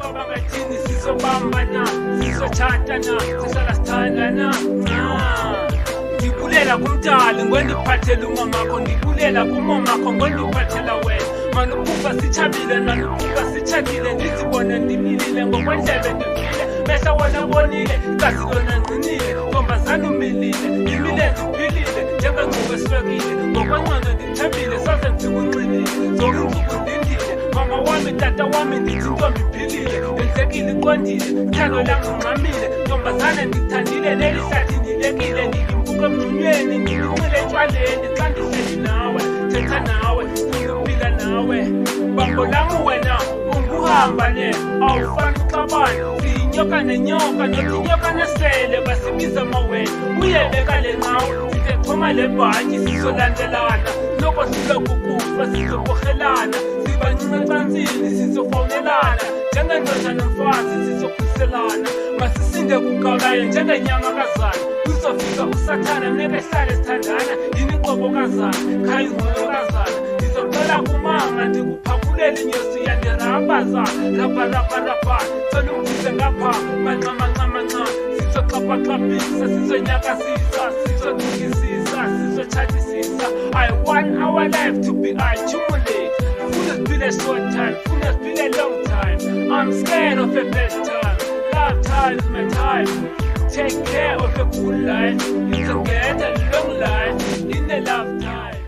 Cabanga thini sizobambana, sizothathana, sihlala sithandana. Ngikulela kumdali ngwendiphathela umamakho, ngikulela kumamakho ngwendiphathela wena. Manukuba sithabile nanukuba sitshadile, ndizibone ndimilile ngokwendlebe ndifile. Mehla wona bonile, kasi lona ngcinile, ntombazana umilile, imile ndiphilile, njengengcubo eswekile. Ngokwengcondo ndithembile, soze ndikunxilile, zonke iintsuku ndindile. Mama wami, tata wami, ndithi ntombi iphilile, yenzekile iqondile, uthando lam ngungxamile. Ntombazana ndithandile, nelihlathi ndilekile, ndikimbuka emngxunyweni, ndilincile etywaleni. Xa ndihleli nawe, thetha nawe, funa ukuphila nawe. Bambo lam wena unguhamba ne, awufani uxabane. Siyinyoka nenyoka, nothi inyoka nesele, basibiza amawele. Uyebeka le nqawe, sithexhoma le bhatyi, sizolandelana. Noko sizokukufa, sizokorhelana. Sibancinci ecansini, sizofowunelana. Njengendoda nomfazi, sizokhuselana. Masisinde kugawulayo njengenyamakazana. Kuzofika usathana, nebehlale sithandana. Yini qobokazana, khaya izolokazana. Ndizocela kumama, ndikuphakulele inyosi yandirabazana. Rabarabara, cela ungise ngapha, manca. Sizoxhaphaxhaphisa, sizonyakasisa, sizothukisisa, sizotshatisisa. I want our life to be accumulate. Funa siphile short time, funa siphile long time. I'm scared of a bad time. Love time is my time. Take care of a good life. You can get a long life in a lifetime.